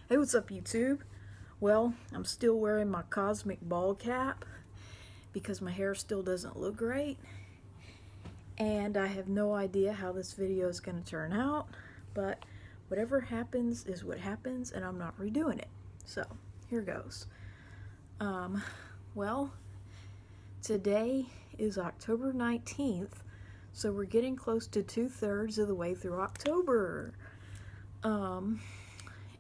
Hey, what's up, YouTube? Well, I'm still wearing my cosmic ball cap because my hair still doesn't look great, and I have no idea how this video is going to turn out, but whatever happens is what happens, and I'm not redoing it. So, here goes. Well, today is October 19th, so we're getting close to 2/3 of the way through October.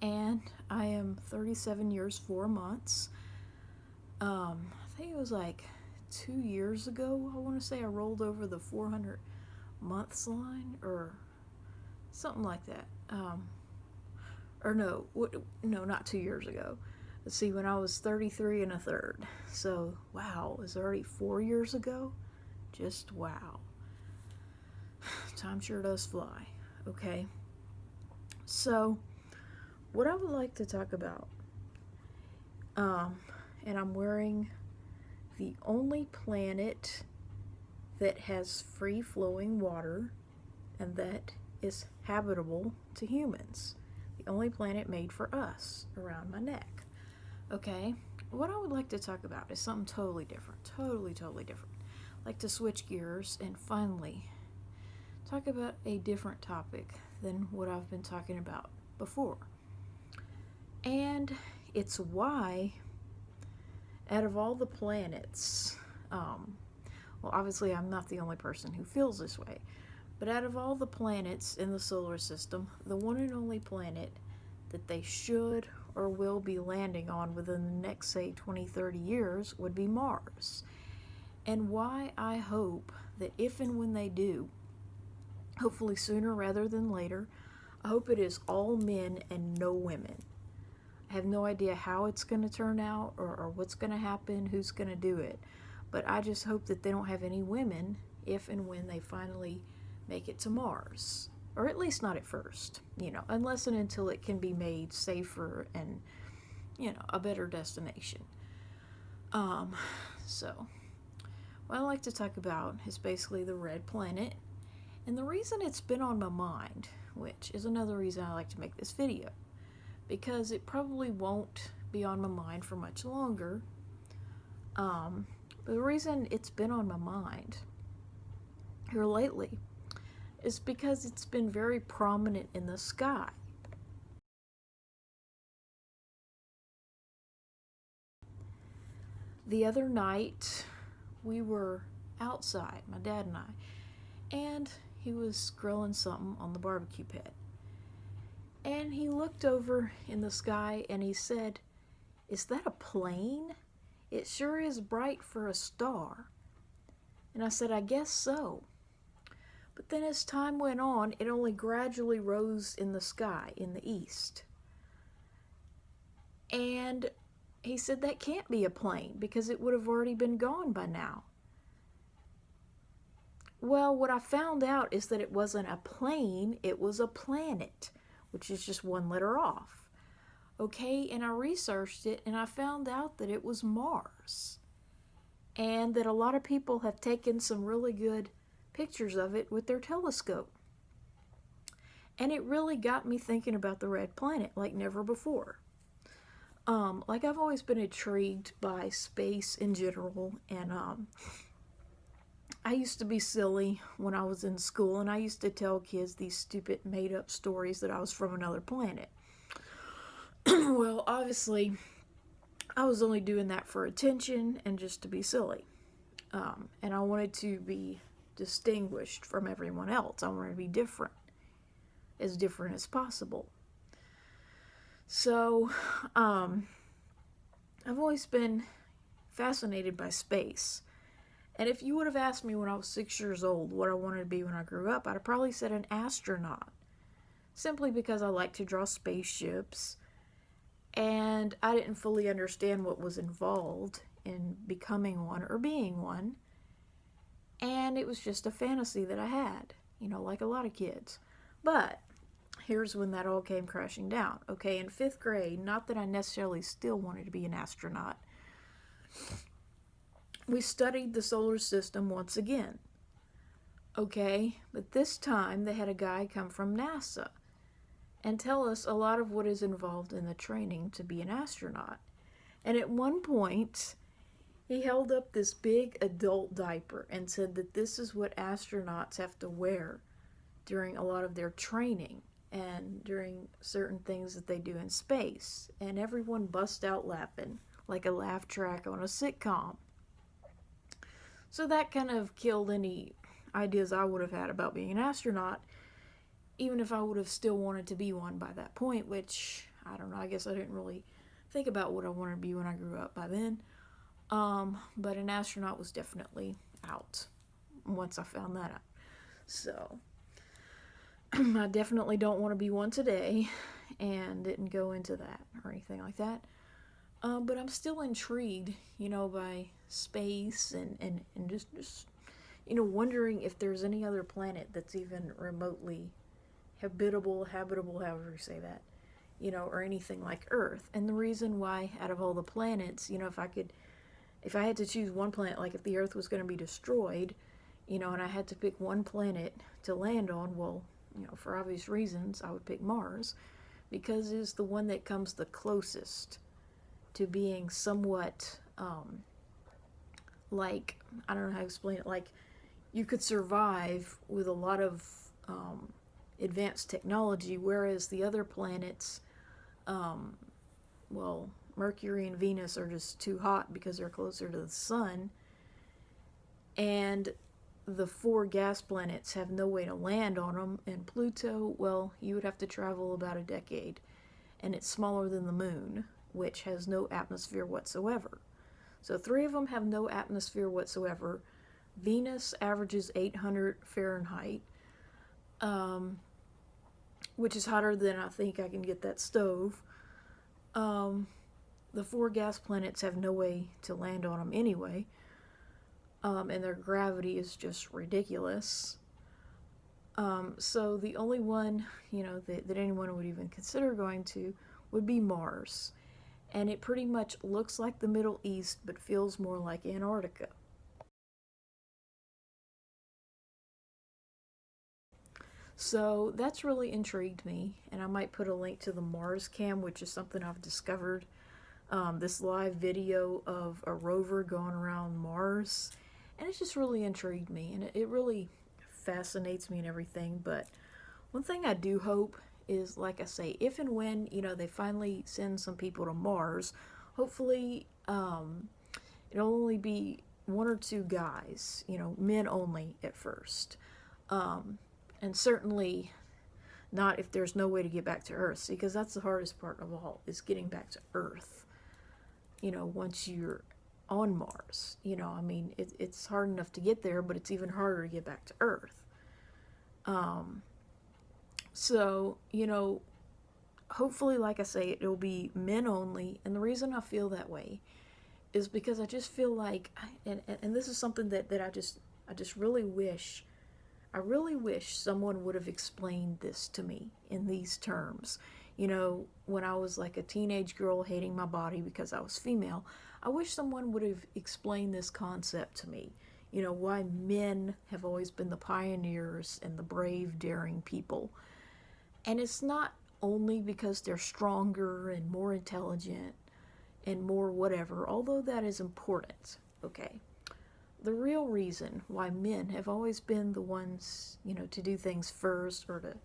And I am 37 years, 4 months. I think it was like 2 years ago, I want to say I rolled over the 400 months line, or something like that. Or no, no, not 2 years ago. Let's see, when I was 33 and a third. So, wow, it was already 4 years ago? Just wow. Time sure does fly. Okay. So, what I would like to talk about, and I'm wearing the only planet that has free-flowing water and that is habitable to humans. The only planet made for us, around my neck. Okay, what I would like to talk about is something totally different. Totally different. I'd like to switch gears and finally talk about a different topic than what I've been talking about before. And it's why, out of all the planets, well, obviously I'm not the only person who feels this way, but out of all the planets in the solar system, the one and only planet that they should or will be landing on within the next, say, 20-30 years would be Mars. And why I hope that if and when they do, hopefully sooner rather than later, I hope it is all men and no women. I have no idea how it's going to turn out or what's going to happen, who's going to do it. But I just hope that they don't have any women if and when they finally make it to Mars. Or at least not at first, unless and until it can be made safer and, a better destination. So, what I like to talk about is basically the red planet. And the reason it's been on my mind, which is another reason I like to make this video, because it probably won't be on my mind for much longer. But the reason it's been on my mind here lately is because it's been very prominent in the sky. The other night, we were outside, my dad and I, and he was grilling something on the barbecue pit. And he looked over in the sky and he said, "Is that a plane? It sure is bright for a star." And I said, "I guess so." But then as time went on, it only gradually rose in the sky in the east. And he said that can't be a plane because it would have already been gone by now. Well, what I found out is that it wasn't a plane, it was a planet, which is just one letter off. Okay, and I researched it and I found out that it was Mars. And that a lot of people have taken some really good pictures of it with their telescope. And it really got me thinking about the red planet like never before. Like I've always been intrigued by space in general, and I used to be silly when I was in school, and I used to tell kids these stupid made-up stories that I was from another planet. Well, obviously, I was only doing that for attention and just to be silly. And I wanted to be distinguished from everyone else. I wanted to be different as possible. So, I've always been fascinated by space. And if you would have asked me when I was 6 years old what I wanted to be when I grew up, I'd have probably said an astronaut. Simply because I like to draw spaceships, and I didn't fully understand what was involved in becoming one or being one. And it was just a fantasy that I had, like a lot of kids. But here's when that all came crashing down. Okay, in 5th grade, not that I necessarily still wanted to be an astronaut, we studied the solar system once again. Okay, but this time they had a guy come from NASA. and tell us a lot of what is involved in the training to be an astronaut. And at one point, he held up this big adult diaper and said that this is what astronauts have to wear during a lot of their training and during certain things that they do in space. And everyone bust out laughing like a laugh track on a sitcom. So that kind of killed any ideas I would have had about being an astronaut, even if I would have still wanted to be one by that point, which, I don't know, I guess I didn't really think about what I wanted to be when I grew up by then. But an astronaut was definitely out once I found that out. So, I definitely don't want to be one today, and didn't go into that or anything like that. But I'm still intrigued, by space and just wondering if there's any other planet that's even remotely habitable, however you say that, or anything like Earth. And the reason why, out of all the planets, if I had to choose one planet, like if the Earth was going to be destroyed, and I had to pick one planet to land on, well, for obvious reasons, I would pick Mars, because it's the one that comes the closest to being somewhat, like, I don't know how to explain it, like, you could survive with a lot of advanced technology, whereas the other planets, well, Mercury and Venus are just too hot because they're closer to the sun, and the 4 gas planets have no way to land on them, and Pluto, well, you would have to travel about a decade, and it's smaller than the moon, which has no atmosphere whatsoever. So 3 of them have no atmosphere whatsoever. Venus averages 800 Fahrenheit, which is hotter than I think I can get that stove. The 4 gas planets have no way to land on them anyway, and their gravity is just ridiculous. So the only one, that anyone would even consider going to would be Mars. And it pretty much looks like the Middle East, but feels more like Antarctica. So that's really intrigued me, and I might put a link to the Mars Cam, which is something I've discovered. This live video of a rover going around Mars, and it's just really intrigued me, and it really fascinates me and everything. But one thing I do hope is, like I say, if and when they finally send some people to Mars, hopefully it'll only be 1 or 2 guys, men only at first, and certainly not if there's no way to get back to Earth, because that's the hardest part of all, is getting back to Earth. Once you're on Mars, it's hard enough to get there, but it's even harder to get back to Earth. So, hopefully, like I say, it'll be men only. And the reason I feel that way is because I just feel like, and this is something that I just really wish someone would have explained this to me in these terms. When I was like a teenage girl hating my body because I was female, I wish someone would have explained this concept to me. Why men have always been the pioneers and the brave, daring people. And it's not only because they're stronger and more intelligent and more whatever, although that is important, okay? The real reason why men have always been the ones, to do things first, or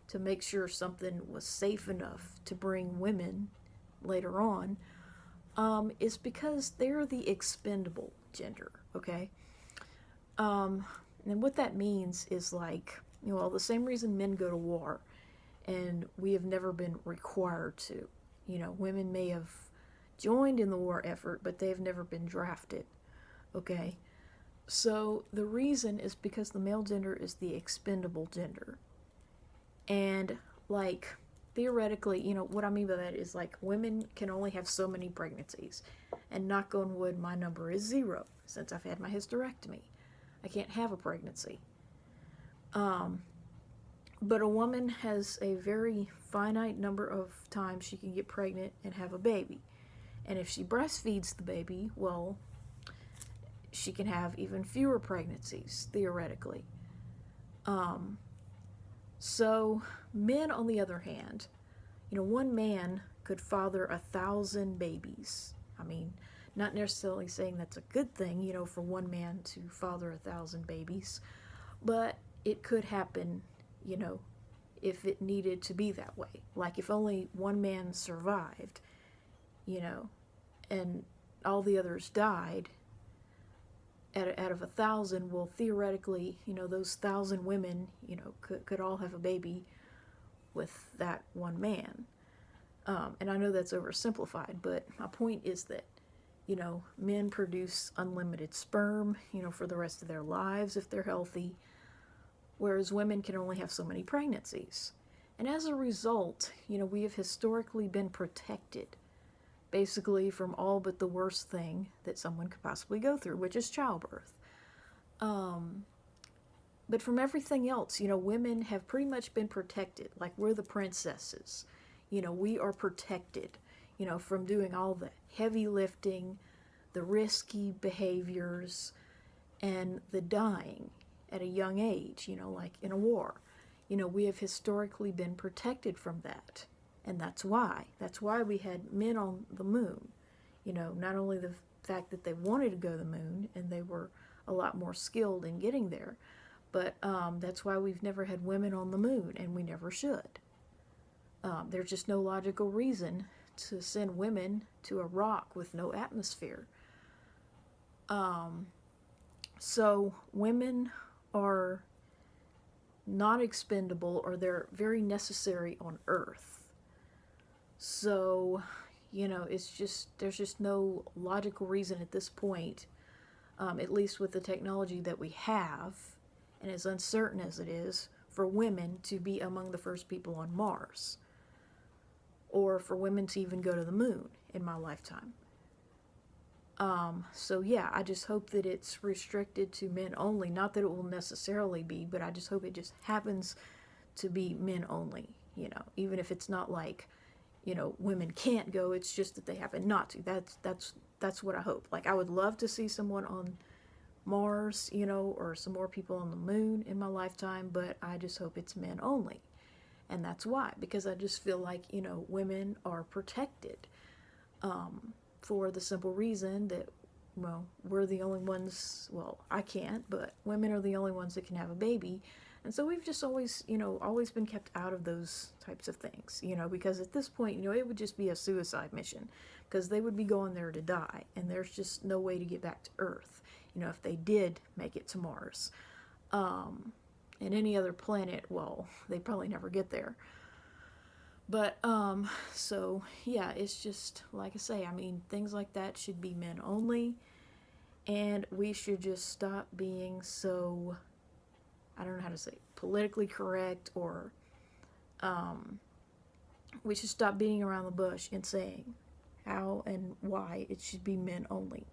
to make sure something was safe enough to bring women later on, is because they're the expendable gender, okay? And what that means is like, the same reason men go to war, and we have never been required to. Women may have joined in the war effort, but they've never been drafted, okay? So the reason is because the male gender is the expendable gender. And, like, theoretically, what I mean by that is, like, women can only have so many pregnancies. And knock on wood, my number is 0 since I've had my hysterectomy. I can't have a pregnancy. But a woman has a very finite number of times she can get pregnant and have a baby. And if she breastfeeds the baby, well, she can have even fewer pregnancies, theoretically. So, men, on the other hand, one man could father 1,000 babies. I mean, not necessarily saying that's a good thing, for one man to father 1,000 babies, but it could happen, you know, if it needed to be that way. Like if only one man survived, you know, and all the others died out of 1,000, well, theoretically, those 1,000 women, could all have a baby with that one man. And I know that's oversimplified, but my point is that, men produce unlimited sperm, for the rest of their lives if they're healthy, whereas women can only have so many pregnancies. And as a result, we have historically been protected basically from all but the worst thing that someone could possibly go through, which is childbirth. But from everything else, women have pretty much been protected. Like we're the princesses. We are protected, from doing all the heavy lifting, the risky behaviors, and the dying at a young age, like in a war. We have historically been protected from that. And that's why. That's why we had men on the moon. Not only the fact that they wanted to go to the moon and they were a lot more skilled in getting there, but that's why we've never had women on the moon, and we never should. There's just no logical reason to send women to a rock with no atmosphere. So women are not expendable, or they're very necessary on Earth. So, there's just no logical reason at this point, at least with the technology that we have, and as uncertain as it is, for women to be among the first people on Mars, or for women to even go to the moon in my lifetime. So yeah, I just hope that it's restricted to men only. Not that it will necessarily be, but I just hope it just happens to be men only, even if it's not like, women can't go, it's just that they happen not to. That's what I hope. Like I would love to see someone on Mars, or some more people on the moon in my lifetime, but I just hope it's men only. And that's why, because I just feel like, women are protected. For the simple reason that, well, we're the only ones, well, I can't, but women are the only ones that can have a baby. And so we've just always, always been kept out of those types of things, because at this point, it would just be a suicide mission, because they would be going there to die, and there's just no way to get back to Earth, if they did make it to Mars. And any other planet, well, they'd probably never get there. But, so, yeah, it's just, like I say, things like that should be men only, and we should just stop being so, I don't know how to say, politically correct, or, we should stop beating around the bush and saying how and why it should be men only.